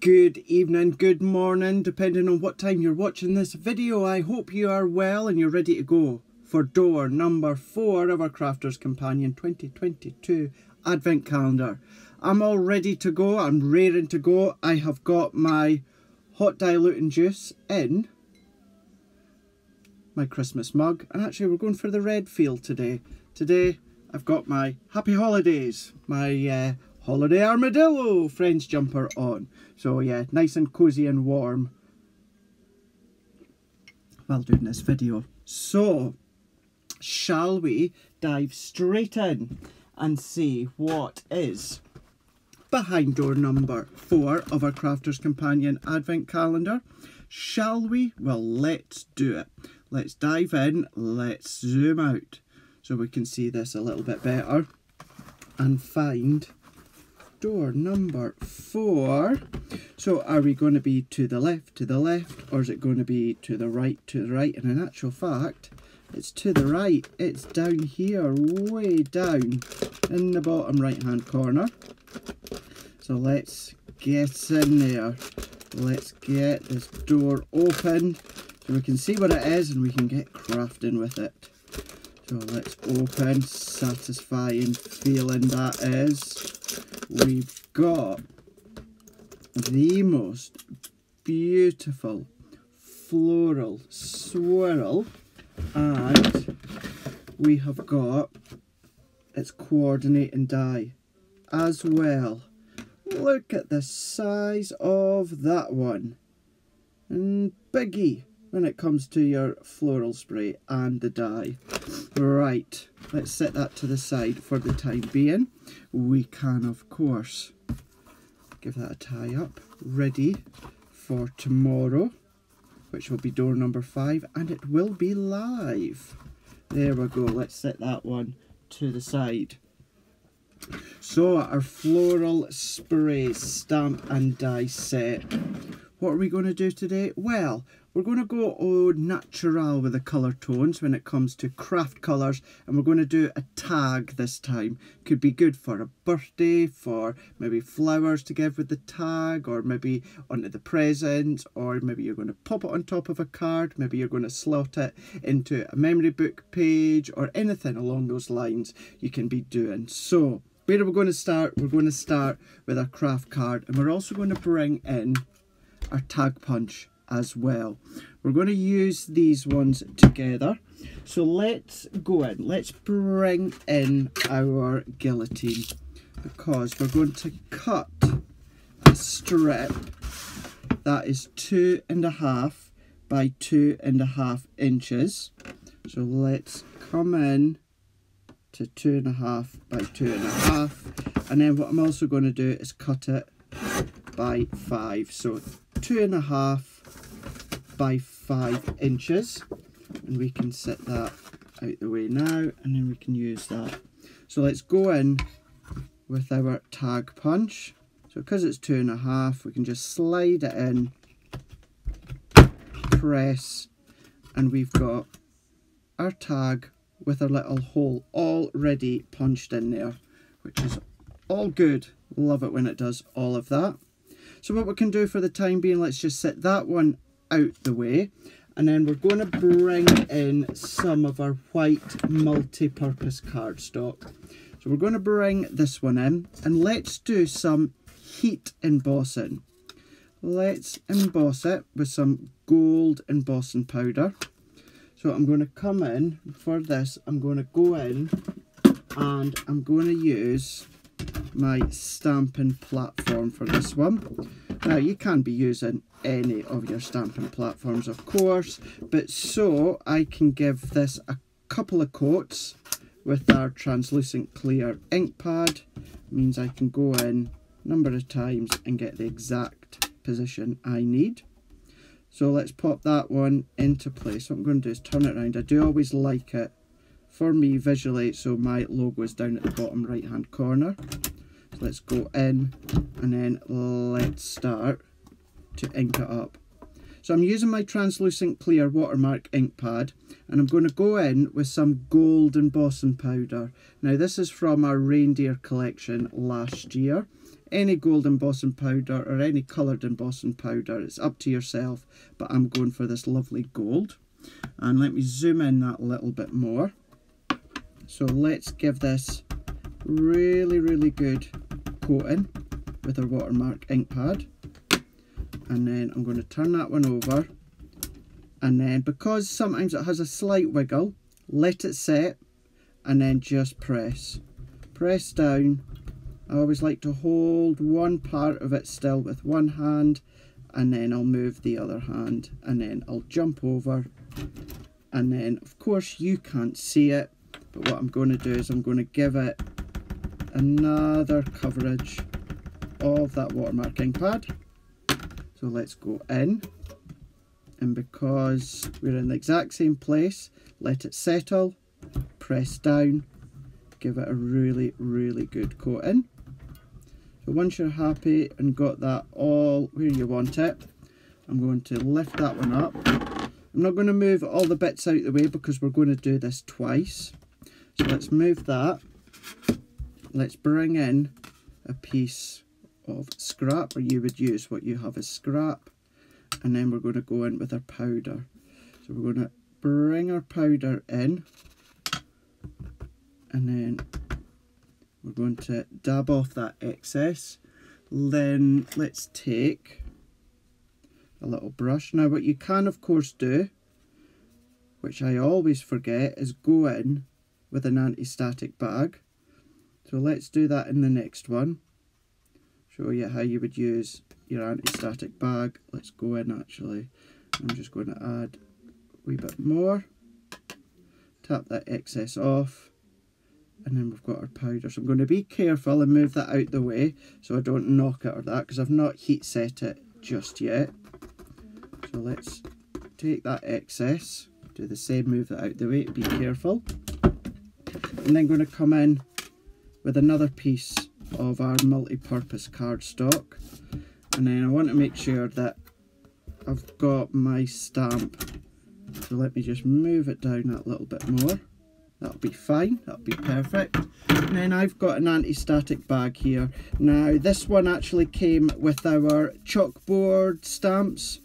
Good evening, good morning, depending on what time you're watching this video. I hope you are well and you're ready to go for door number 4 of our Crafter's Companion 2022 Advent Calendar. I'm all ready to go, I'm raring to go. I have got my hot diluting juice in my Christmas mug, and actually we're going for the red field today. Today I've got my Happy Holidays, my Holiday Armadillo Friends jumper on. So yeah, nice and cozy and warm while doing this video. So, shall we dive straight in and see what is behind door number 4 of our Crafter's Companion Advent Calendar? Shall we? Well, let's do it. Let's dive in, let's zoom out so we can see this a little bit better and find door number 4. So are we going to be to the left, or is it going to be to the right, And in actual fact, it's to the right. It's down here, way down in the bottom right hand corner. So let's get in there. Let's get this door opened so we can see what it is and we can get crafting with it. So let's open, satisfying feeling that is. We've got the most beautiful floral swirl, and we have got its coordinating die as well. Look at the size of that one, and biggie when it comes to your floral spray and the die. Right, let's set that to the side for the time being. We can of course give that a tie up, ready for tomorrow, which will be door number 5, and it will be live. There we go, let's set that one to the side. So our floral spray stamp and die set. What are we going to do today? Well, we're going to go au natural with the colour tones when it comes to craft colours, and we're going to do a tag this time. Could be good for a birthday, for maybe flowers to give with the tag, or maybe onto the presents, or maybe you're going to pop it on top of a card, maybe you're going to slot it into a memory book page, or anything along those lines you can be doing. So, where are we going to start? We're going to start with our craft card, and we're also going to bring in our tag punch as well. We're going to use these ones together. So let's go in. Let's bring in our guillotine, because we're going to cut a strip that is 2.5 by 2.5 inches. So let's come in to 2.5 by 2.5, and then what I'm also going to do is cut it by 5. So 2.5 by 5 inches, and we can set that out the way now, and then we can use that. So let's go in with our tag punch. So because it's 2.5, we can just slide it in, press, and we've got our tag with a little hole already punched in there, which is all good. Love it when it does all of that. So what we can do for the time being, let's just set that one out the way, and then we're going to bring in some of our white multi-purpose cardstock. So we're going to bring this one in, and let's do some heat embossing. Let's emboss it with some gold embossing powder. So I'm going to come in for this, I'm going to go in and I'm going to use my stamping platform for this one. Now you can be using any of your stamping platforms of course, but so I can give this a couple of coats with our translucent clear ink pad. It means I can go in a number of times and get the exact position I need. So let's pop that one into place. What I'm going to do is turn it around. I do always like it for me visually, so my logo is down at the bottom right hand corner. So let's go in and then let's start to ink it up. So I'm using my translucent clear watermark ink pad, and I'm going to go in with some gold embossing powder. Now this is from our reindeer collection last year. Any gold embossing powder or any coloured embossing powder, it's up to yourself, but I'm going for this lovely gold. And let me zoom in that a little bit more. So let's give this really, really good coating with our watermark ink pad. And then I'm going to turn that one over, and then because sometimes it has a slight wiggle, let it set and then just press down. I always like to hold one part of it still with one hand, and then I'll move the other hand, and then I'll jump over, and then of course you can't see it, but what I'm going to do is I'm going to give it another coverage of that watermark ink pad. So let's go in, and because we're in the exact same place, let it settle, press down, give it a really, really good coating. So once you're happy and got that all where you want it, I'm going to lift that one up. I'm not going to move all the bits out the way because we're going to do this twice. So let's move that. Let's bring in a piece of scrap, or you would use what you have as scrap, and then we're going to go in with our powder. So we're going to bring our powder in, and then we're going to dab off that excess. Then let's take a little brush. Now what you can of course do, which I always forget, is go in with an anti-static bag. So let's do that in the next one. Show you how you would use your anti-static bag. Let's go in actually. I'm just going to add a wee bit more. Tap that excess off. And then we've got our powder. So I'm going to be careful and move that out the way so I don't knock it or that, because I've not heat set it just yet. So let's take that excess, do the same, move that out the way, be careful. And then going to come in with another piece of our multi-purpose cardstock, and then I want to make sure that I've got my stamp, so let me just move it down that little bit more. That'll be fine, that'll be perfect. And then I've got an anti-static bag here. Now this one actually came with our chalkboard stamps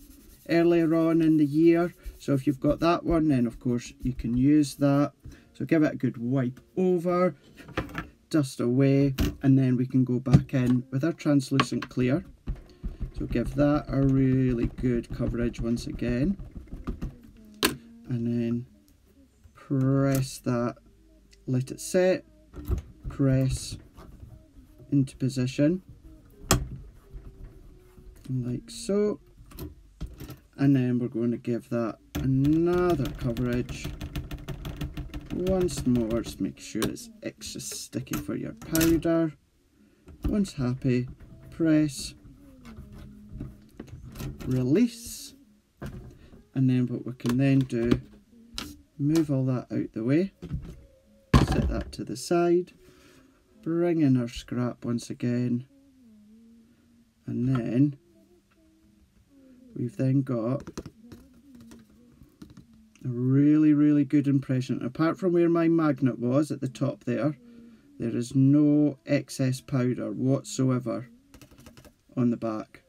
earlier on in the year, so if you've got that one, then of course you can use that. So give it a good wipe over, dust away, and then we can go back in with our translucent clear. So give that a really good coverage once again, and then press that, let it set, press into position like so, and then we're going to give that another coverage once more. Just make sure it's extra sticky for your powder. Once happy, press, release, and then what we can then do, move all that out the way, set that to the side, bring in our scrap once again, and then we've then got a really, really good impression. Apart from where my magnet was at the top there, there is no excess powder whatsoever on the back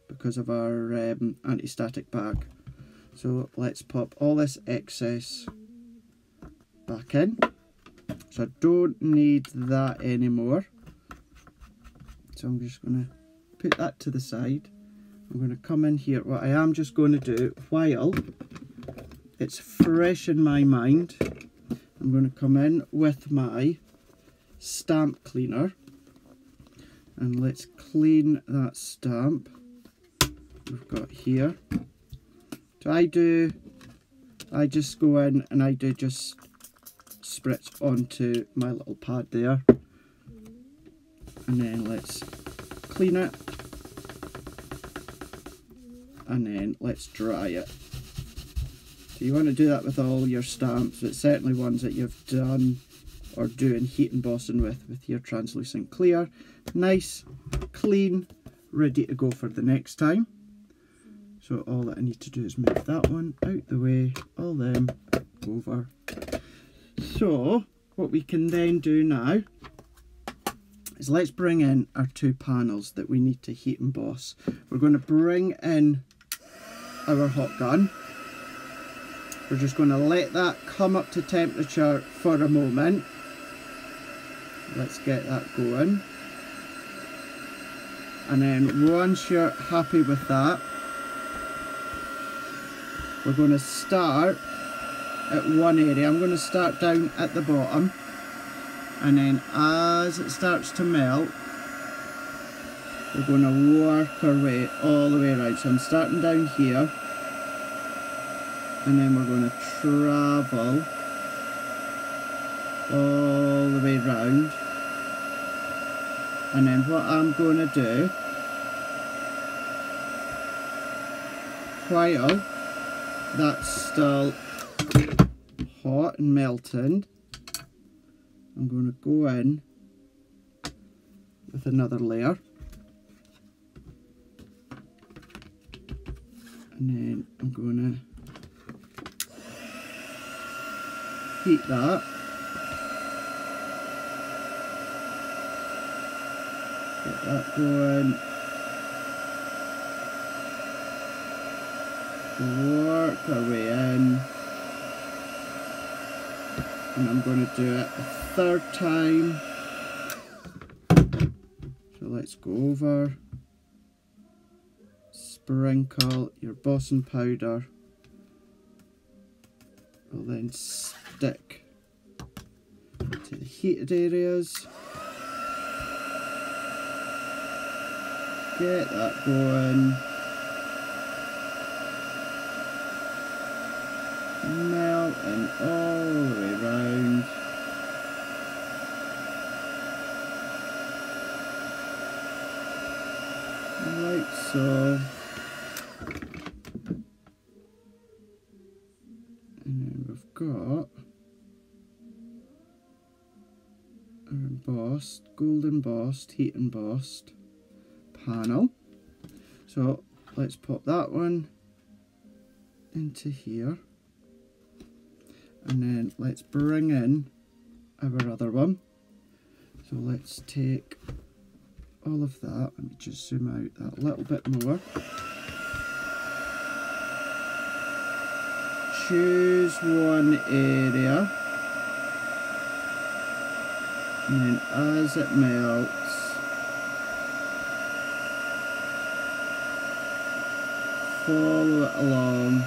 because of our anti-static bag. So let's pop all this excess back in. So I don't need that anymore. So I'm just going to put that to the side. I'm going to come in here. What I am just going to do, while it's fresh in my mind, I'm going to come in with my stamp cleaner, and let's clean that stamp we've got here. So I just go in and I do just spritz onto my little pad there, and then let's clean it, and then let's dry it. So you want to do that with all your stamps, but certainly ones that you've done or doing heat embossing with your translucent clear. Nice, clean, ready to go for the next time. So all that I need to do is move that one out the way, all them over. So what we can then do now is let's bring in our two panels that we need to heat emboss. We're going to bring in our hot gun. We're just going to let that come up to temperature for a moment. Let's get that going. And then once you're happy with that, we're going to start at one area. I'm going to start down at the bottom, and then as it starts to melt, we're going to work our way all the way around. So I'm starting down here, and then we're going to travel all the way round. And then what I'm going to do, while that's still hot and melting, I'm going to go in with another layer, and then I'm going to heat that. Get that going. Work our way in. And I'm going to do it a third time. So let's go over. Sprinkle your embossing powder. We'll then stick to the heated areas. Get that going. Melting all the way round. Like so. And then we've got our embossed, gold embossed, heat embossed panel. So let's pop that one into here, and then let's bring in our other one. So let's take all of that, let me just zoom out that little bit more. Choose one area, and then as it melts, follow it along.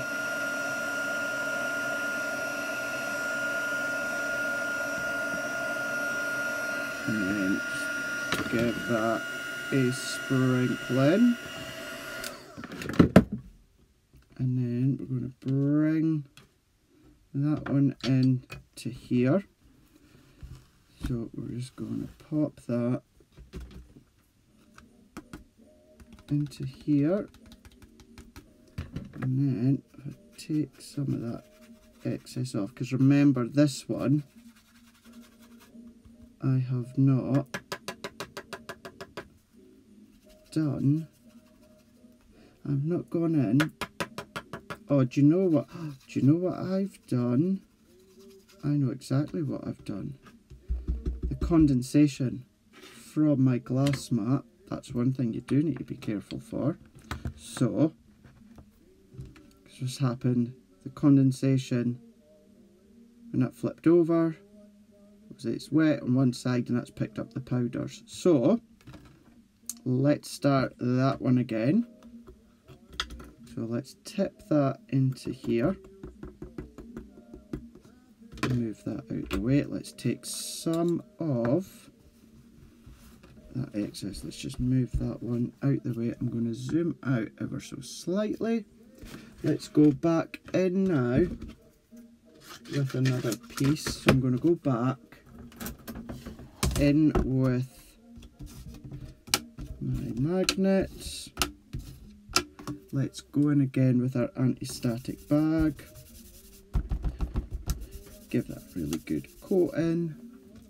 And then just give that a sprinkling. And then we're going to bring that one in to here. So we're just going to pop that into here. And then I'll take some of that excess off, because remember this one I have not done. I've not gone in. Oh, do you know what? Do you know what I've done? I know exactly what I've done. The condensation from my glass mat. That's one thing you do need to be careful for. So what's happened, the condensation, when that flipped over, it's wet on one side and that's picked up the powders. So let's start that one again. So let's tip that into here, move that out the way. Let's take some of that excess, let's just move that one out the way. I'm going to zoom out ever so slightly. Let's go back in now with another piece. So I'm going to go back in with my magnets. Let's go in again with our anti-static bag. Give that a really good coating.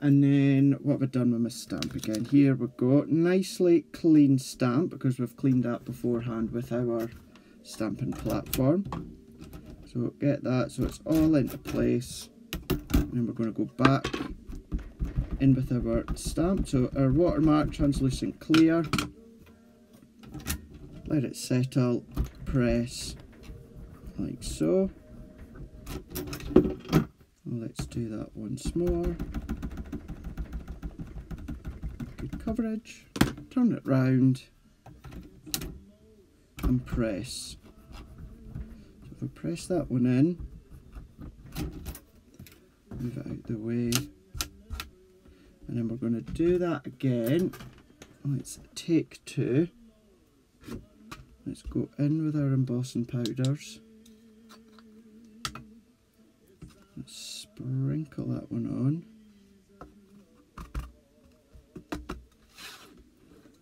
And then what have I done with my stamp again? Here we've got nicely clean stamp, because we've cleaned that beforehand with our stamping platform. So get that so it's all into place. And then we're going to go back in with our stamp. So our watermark, translucent clear. Let it settle, press like so. Let's do that once more. Good coverage. Turn it round and press. So if we press that one in, move it out the way, and then we're going to do that again. Let's take two. Let's go in with our embossing powders. Let's sprinkle that one on.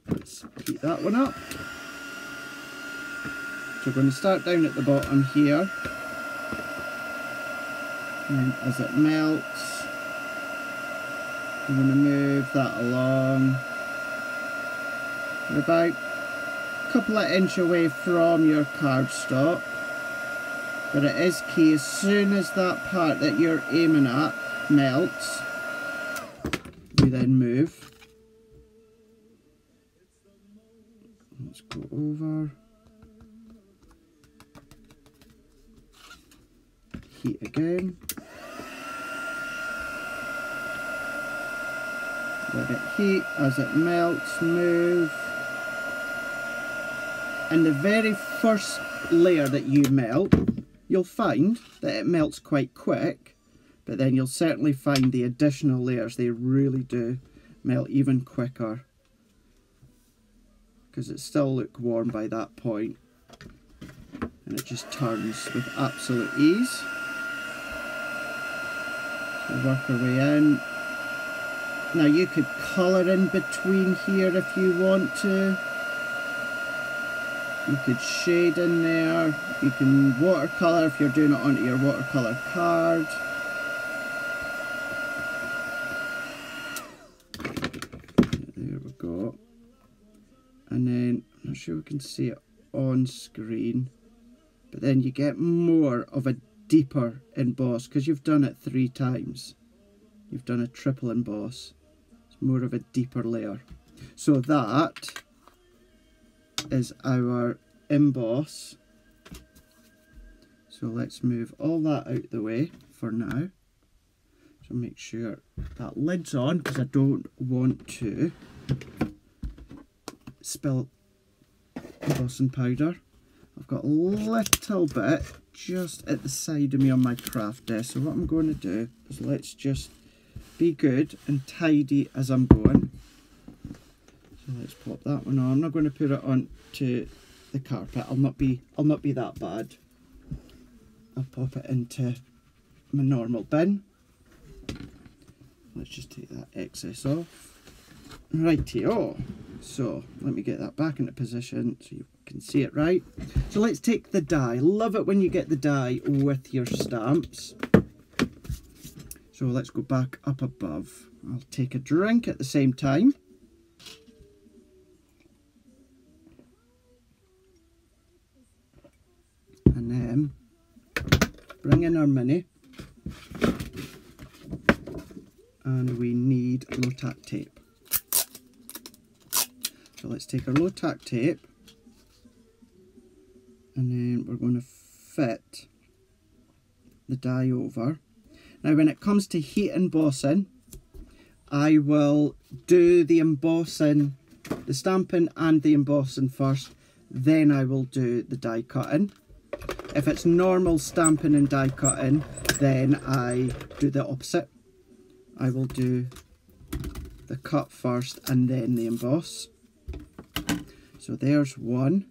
Let's heat that one up. So we're going to start down at the bottom here. And as it melts, we're going to move that along. We're about a couple of inches away from your cardstock. But it is key, as soon as that part that you're aiming at melts, you then move. Let's go over. Heat again. Let it heat. As it melts, move. And the very first layer that you melt, you'll find that it melts quite quick, but then you'll certainly find the additional layers, they really do melt even quicker, because it's still lukewarm by that point, and it just turns with absolute ease. So work our way in. Now you could colour in between here if you want to. You could shade in there, you can watercolour if you're doing it onto your watercolour card. There we go. And then, I'm not sure we can see it on screen, but then you get more of a deeper emboss because you've done it 3 times. You've done a triple emboss. It's more of a deeper layer. So that is our emboss. So let's move all that out the way for now. So make sure that lid's on because I don't want to spill embossing powder. I've got a little bit just at the side of me on my craft desk. So what I'm going to do is let's just be good and tidy as I'm going. So let's pop that one on. I'm not going to put it onto the carpet. I'll not be that bad. I'll pop it into my normal bin. Let's just take that excess off. Rightio. So let me get that back into position so you can see it right. So let's take the die. Love it when you get the die with your stamps. So let's go back up above. I'll take a drink at the same time. And then bring in our mini, and we need low tack tape. So let's take our low tack tape, and then we're going to fit the die over. Now when it comes to heat embossing, I will do the embossing, the stamping and the embossing first, then I will do the die cutting. If it's normal stamping and die cutting, then I do the opposite. I will do the cut first and then the emboss. So there's one.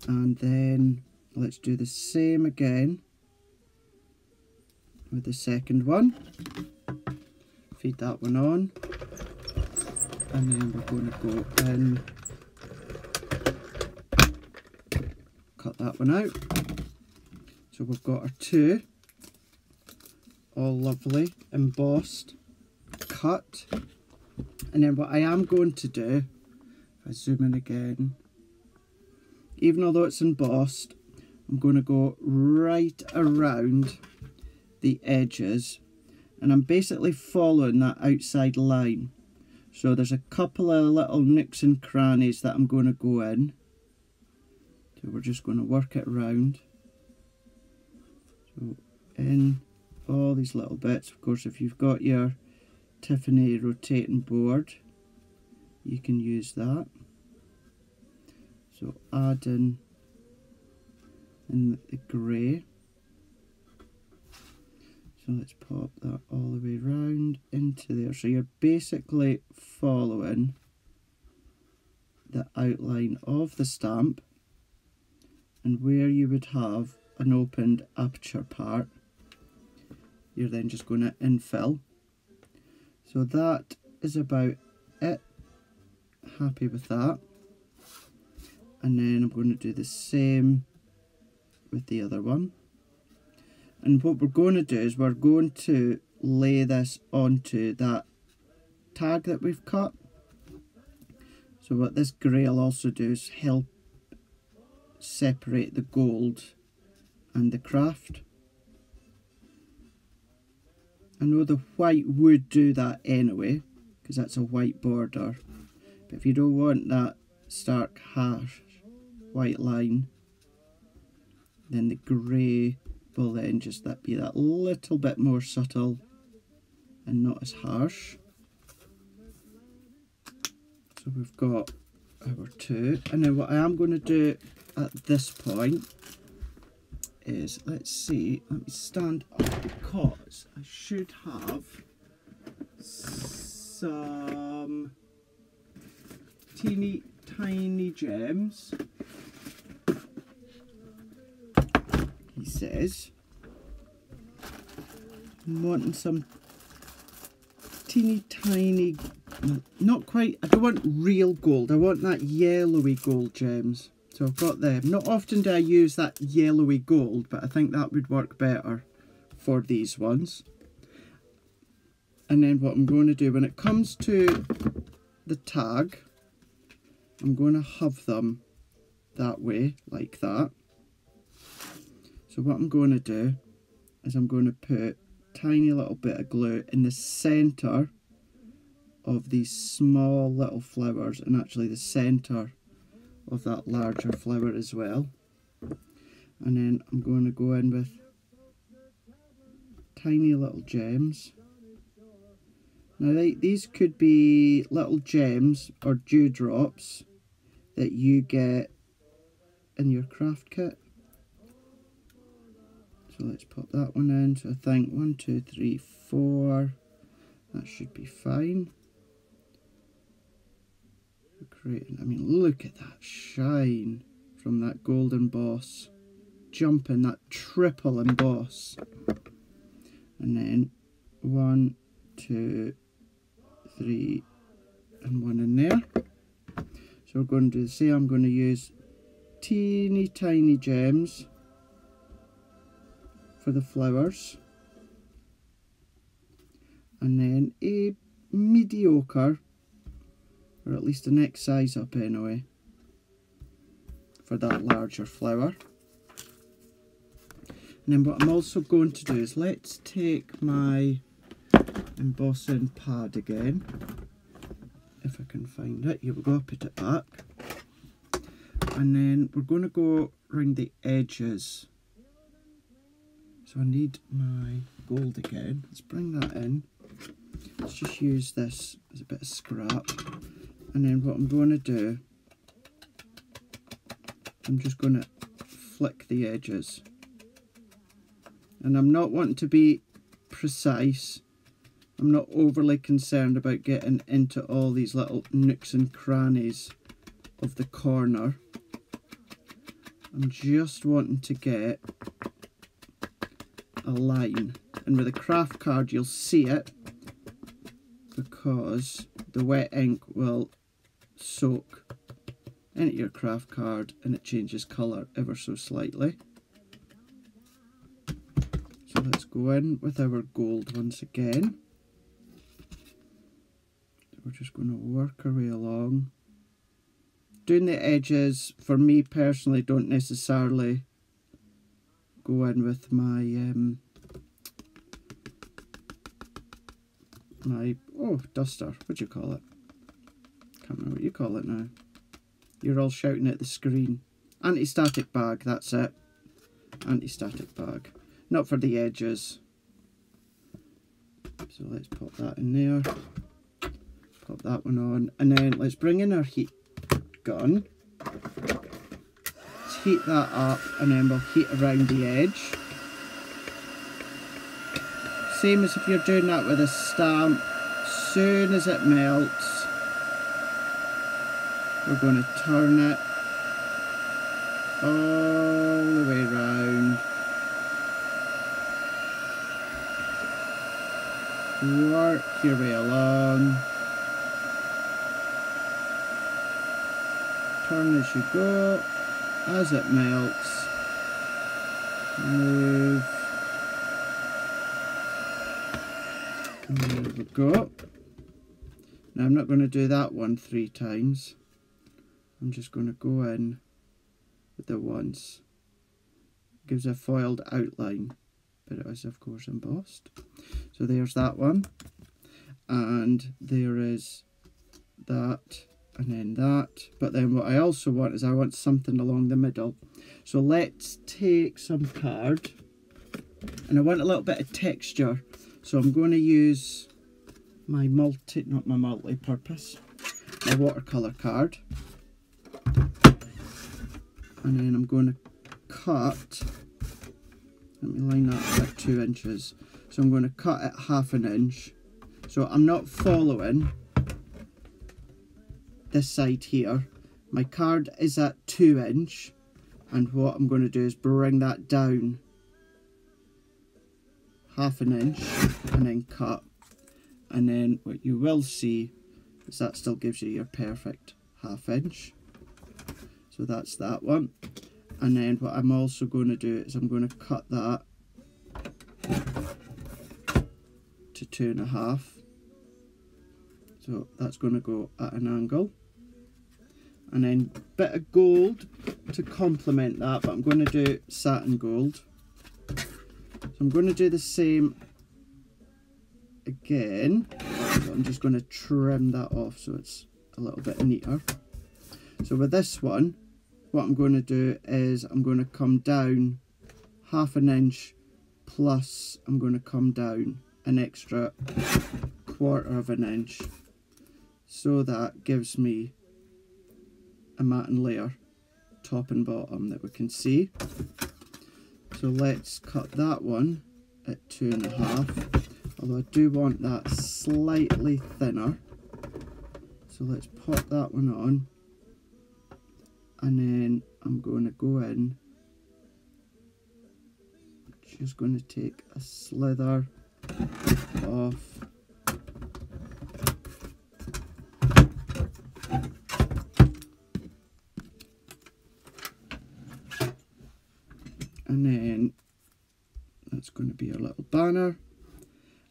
And then let's do the same again with the second one. Feed that one on. And then we're going to go in, cut that one out. So we've got our two, all lovely, embossed, cut. And then what I am going to do, if I zoom in again, even although it's embossed, I'm going to go right around the edges, and I'm basically following that outside line. So there's a couple of little nooks and crannies that I'm going to go in. So we're just going to work it around. So in all these little bits. Of course, if you've got your Tiffany rotating board, you can use that. So add in the grey. So let's pop that all the way round into there. So you're basically following the outline of the stamp, and where you would have an opened aperture part, you're then just going to infill. So that is about it. Happy with that. And then I'm going to do the same with the other one. And what we're going to do is we're going to lay this onto that tag that we've cut. So what this grey will also do is help separate the gold and the craft. I know the white would do that anyway, because that's a white border. But if you don't want that stark harsh white line, then the grey will then just be that little bit more subtle and not as harsh. So we've got our two, and then what I am going to do at this point is, let's see, let me stand up because I should have some teeny tiny gems. He says, I'm wanting some teeny tiny, not quite, I don't want real gold, I want that yellowy gold gems. So I've got them. Not often do I use that yellowy gold, but I think that would work better for these ones. And then what I'm going to do, when it comes to the tag, I'm going to have them that way, like that. So what I'm going to do is I'm going to put a tiny little bit of glue in the centre of these small little flowers, and actually the centre of that larger flower as well. And then I'm going to go in with tiny little gems. Now these could be little gems or dewdrops that you get in your craft kit. So let's pop that one in. So I think 1, 2, 3, 4. That should be fine. Great. I mean, look at that shine from that gold emboss. Jumping that triple emboss. And then 1, 2, 3, and 1 in there. So we're going to do the same. I'm going to use teeny tiny gems for the flowers, and then a mediocre, or at least the next size up anyway, for that larger flower. And then what I'm also going to do is, let's take my embossing pad again, if I can find it. Here we go, put it back. And then we're going to go around the edges. So I need my gold again. Let's bring that in. Let's just use this as a bit of scrap. And then what I'm going to do, I'm just going to flick the edges. And I'm not wanting to be precise. I'm not overly concerned about getting into all these little nooks and crannies of the corner. I'm just wanting to get a line, and with a craft card you'll see it because the wet ink will soak into your craft card and it changes colour ever so slightly. So let's go in with our gold once again. We're just going to work our way along doing the edges, for me personally, don't necessarily go in with my duster. What do you call it? Can't remember what you call it now. You're all shouting at the screen. Anti-static bag, that's it. Anti-static bag. Not for the edges. So let's pop that in there. Pop that one on. And then let's bring in our heat gun. Let's heat that up and then we'll heat around the edge. Same as if you're doing that with a stamp. Soon as it melts, we're going to turn it all the way round. Work your way along. Turn as you go. As it melts, move. And there we go. Now I'm not going to do that one 3 times. I'm just going to go in with it once. Gives a foiled outline, but it is of course embossed. So there's that one, and there is that, and then that. But then what I also want is I want something along the middle. So let's take some card, and I want a little bit of texture. So I'm going to use my multi-purpose, my watercolour card. And then I'm going to cut, let me line that about 2 inches. So I'm going to cut it 1/2 inch. So I'm not following this side here. My card is at 2 inch. And what I'm going to do is bring that down 1/2 inch and then cut. And then what you will see is that still gives you your perfect 1/2 inch. So that's that one. And then what I'm also going to do is I'm going to cut that to 2.5. So that's going to go at an angle. And then a bit of gold to complement that, but I'm going to do satin gold. So I'm going to do the same again. So I'm just going to trim that off so it's a little bit neater. So with this one, what I'm going to do is I'm going to come down 1/2 inch, plus I'm going to come down an extra 1/4 inch. So that gives me a matting layer, top and bottom, that we can see. So let's cut that one at 2.5, although I do want that slightly thinner. So let's pop that one on, and then I'm going to go in, just going to take a slither off. And then that's going to be our little banner.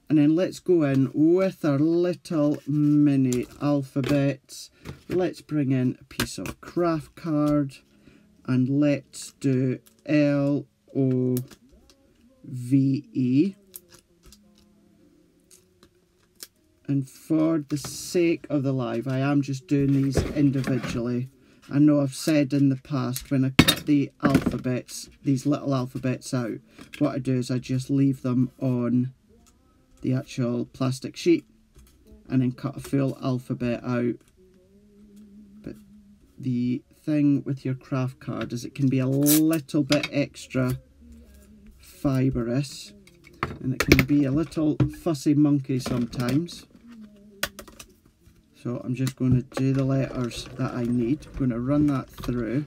And then let's go in with our little mini alphabets. Let's bring in a piece of craft card and let's do L-O-V-E. And for the sake of the live, I am just doing these individually. I know I've said in the past, when I cut the alphabets, these little alphabets out, what I do is I just leave them on the actual plastic sheet and then cut a full alphabet out. But the thing with your craft card is it can be a little bit extra fibrous, and it can be a little fussy monkey sometimes. So I'm just going to do the letters that I need. I'm going to run that through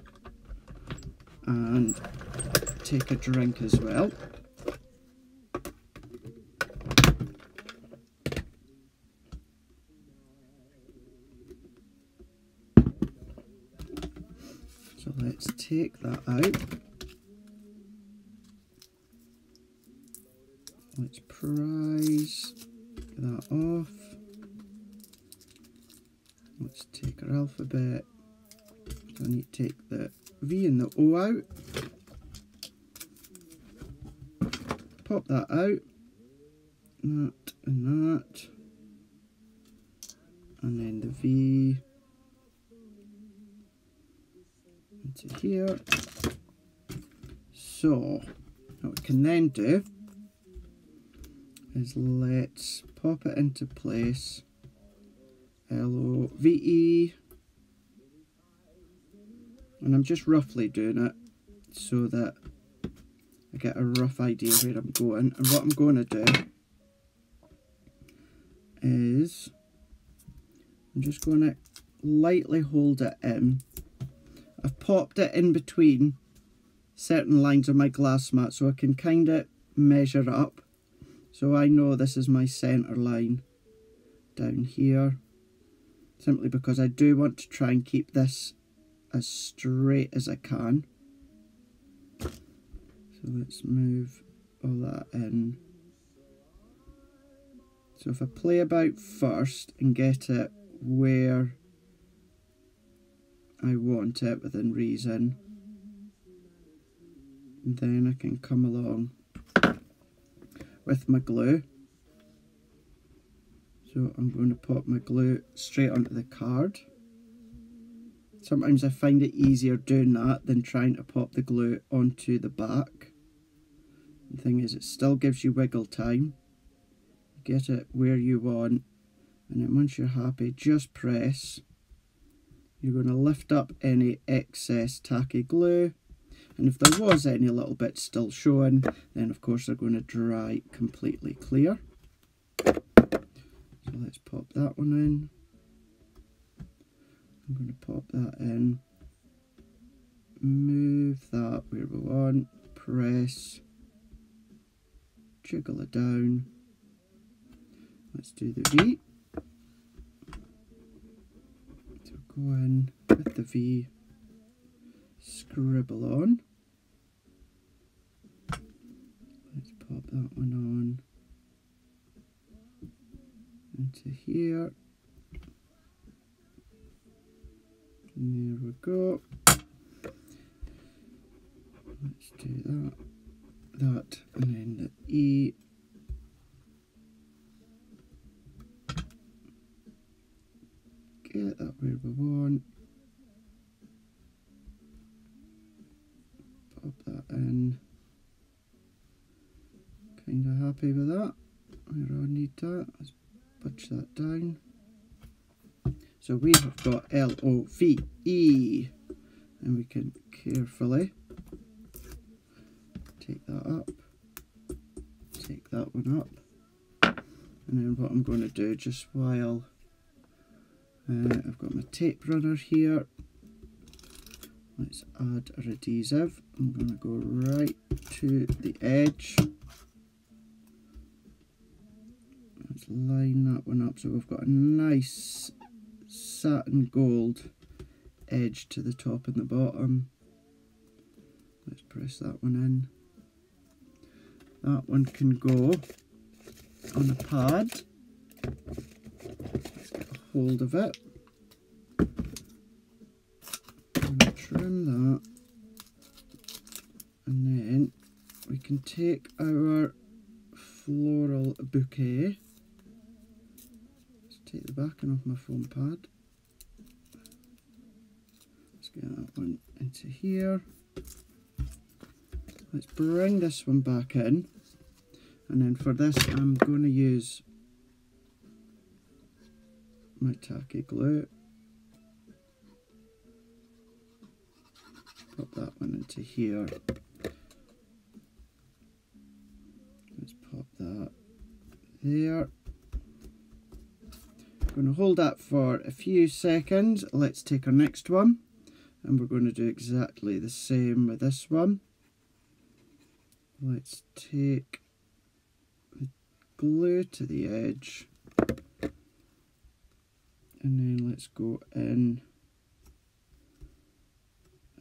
and take a drink as well. So let's take that out. Let's prise that off. Let's take our alphabet, So I need to take the V and the O out. Pop that out. That and that. And then the V into here. So what we can then do is let's pop it into place. LOVE, and I'm just roughly doing it so that I get a rough idea where I'm going. And what I'm going to do is I'm just going to lightly hold it in. I've popped it in between certain lines on my glass mat so I can kind of measure up. So I know this is my centre line down here, simply because I do want to try and keep this as straight as I can. So let's move all that in. So if I play about first and get it where I want it within reason, then I can come along with my glue. So I'm going to pop my glue straight onto the card. Sometimes I find it easier doing that than trying to pop the glue onto the back. The thing is, it still gives you wiggle time. Get it where you want, and then once you're happy, just press. You're going to lift up any excess tacky glue, and if there was any little bits still showing, then of course they're going to dry completely clear. So let's pop that one in. I'm going to pop that in, move that where we want, press, jiggle it down. Let's do the V. So go in with the V, scribble on. Let's pop that one on into here. And there we go. Let's do that, and then the E. Get that where we want. Pop that in. Kind of happy with that. Where I need that. Let's punch that down. So we have got LOVE, and we can carefully take that up, take that one up, and then what I'm going to do, just while I've got my tape runner here, let's add our adhesive. I'm going to go right to the edge. Let's line that one up so we've got a nice satin gold edge to the top and the bottom. Let's press that one in. That one can go on a pad. Let's get a hold of it. And trim that. And then we can take our floral bouquet. Let's take the backing off my foam pad. Let's get that one into here. Let's bring this one back in, and then for this I'm going to use my tacky glue. Pop that one into here. Let's pop that there. I'm going to hold that for a few seconds. Let's take our next one, and we're going to do exactly the same with this one. Let's take the glue to the edge, and then let's go in,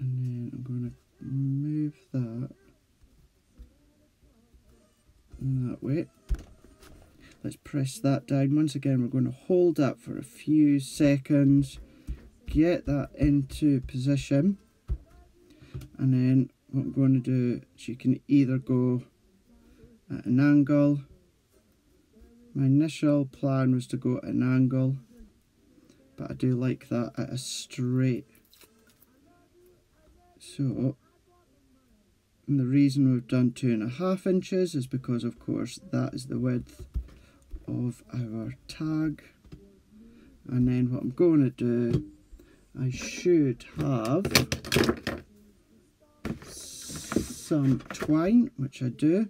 and then I'm going to move that in that way. Let's press that down. Once again, we're going to hold that for a few seconds, get that into position, and then what I'm going to do is you can either go at an angle. My initial plan was to go at an angle, but I do like that at a straight. So, and the reason we've done 2.5 inches is because, of course, that is the width of our tag. And then what I'm going to do, I should have some twine, which I do.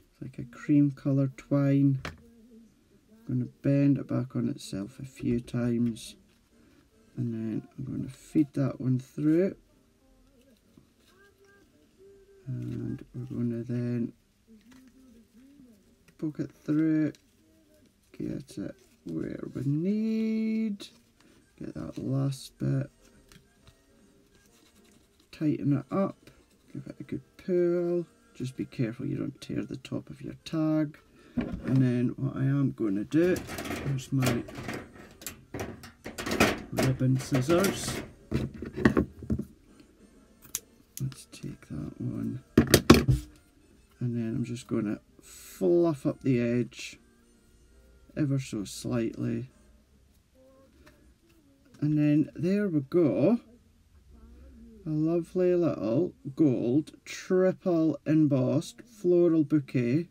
It's like a cream colour twine. I'm going to bend it back on itself a few times, and then I'm going to feed that one through. And we're going to then poke it through, get it where we need, get that last bit, tighten it up, give it a good pull, just be careful you don't tear the top of your tag. And then what I am going to do, here's my ribbon scissors. Let's take that one, and then I'm just going to fluff up the edge ever so slightly, and then there we go, a lovely little gold triple embossed floral bouquet,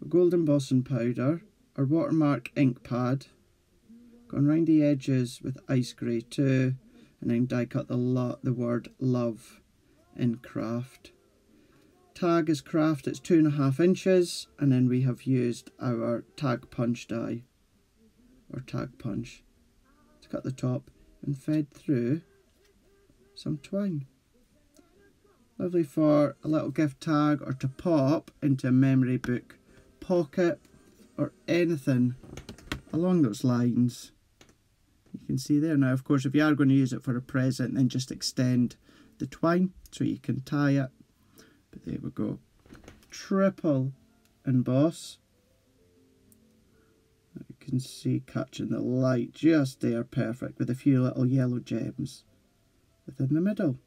a gold embossing powder, our watermark ink pad, going round the edges with ice grey too, and then die cut the word love in craft. Tag is craft, it's 2.5 inches, and then we have used our tag punch die, or tag punch, to cut the top and fed through some twine. Lovely for a little gift tag or to pop into a memory book pocket or anything along those lines. You can see there now, of course, if you are going to use it for a present, then just extend the twine so you can tie it. But there we go, triple emboss. You can see catching the light just there, perfect, with a few little yellow gems within the middle.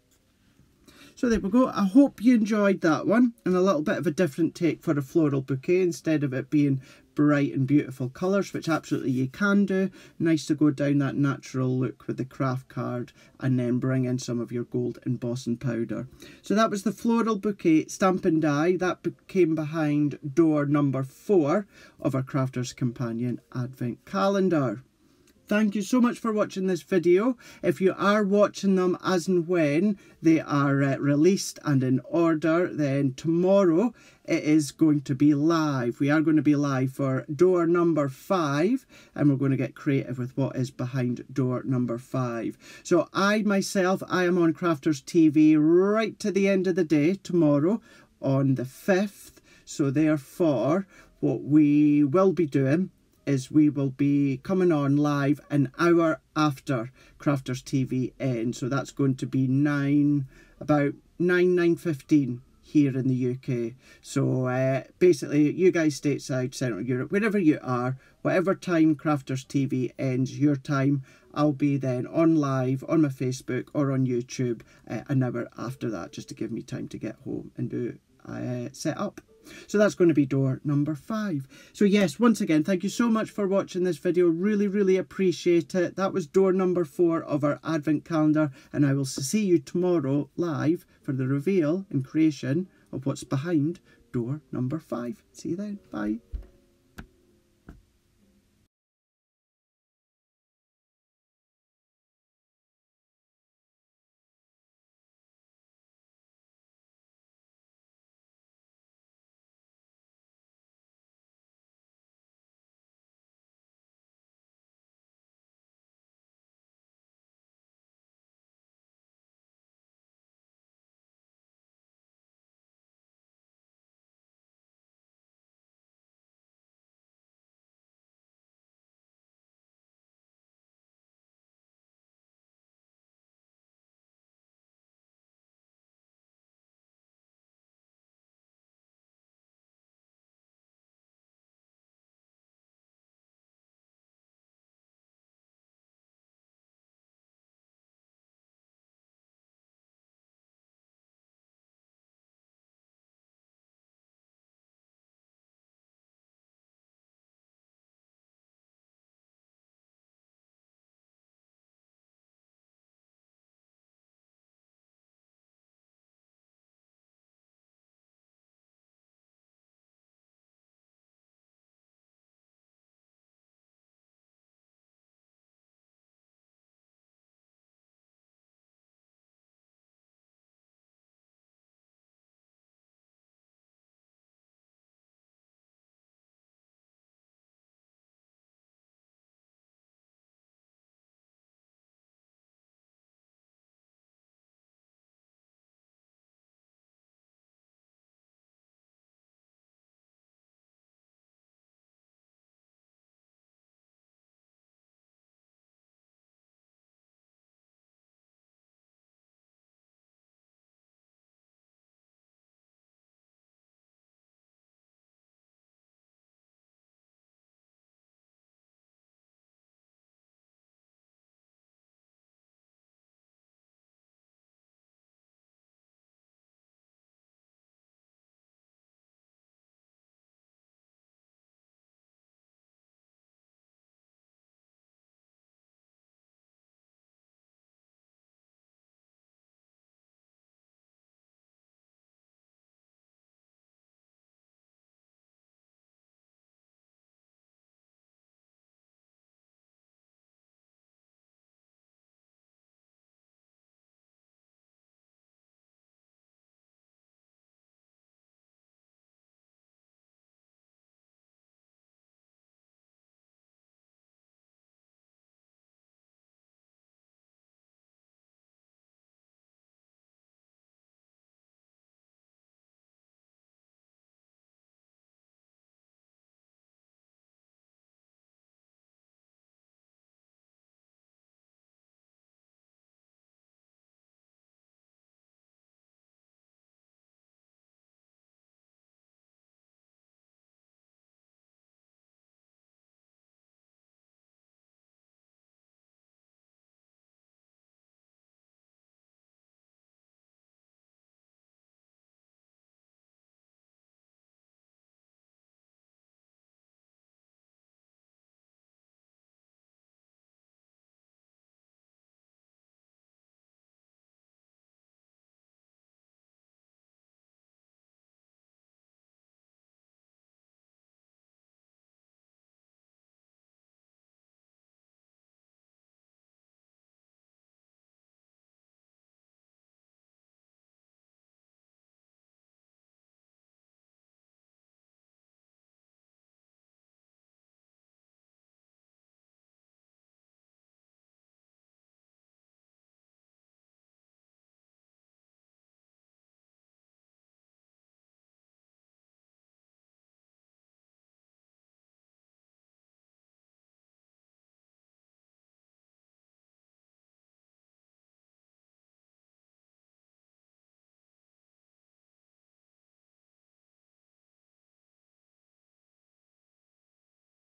So there we go. I hope you enjoyed that one, and a little bit of a different take for a floral bouquet instead of it being bright and beautiful colours, which absolutely you can do. Nice to go down that natural look with the craft card and then bring in some of your gold embossing powder. So that was the floral bouquet stamp and die. That came behind door number 4 of our Crafter's Companion Advent Calendar. Thank you so much for watching this video. If you are watching them as and when they are released and in order, then tomorrow it is going to be live. We are going to be live for door number 5, and we're going to get creative with what is behind door number 5. So I myself, I am on Crafters TV right to the end of the day tomorrow on the 5th. So therefore, what we will be doing is we will be coming on live an hour after Crafters TV ends. So that's going to be about 9:15 here in the UK. So basically, you guys stateside, Central Europe, wherever you are, whatever time Crafters TV ends your time, I'll be then on live on my Facebook or on YouTube an hour after that, just to give me time to get home and do set up. So that's going to be door number 5. So yes, once again, thank you so much for watching this video. Really appreciate it. That was door number 4 of our Advent calendar, and I will see you tomorrow live for the reveal and creation of what's behind door number 5. See you then. Bye.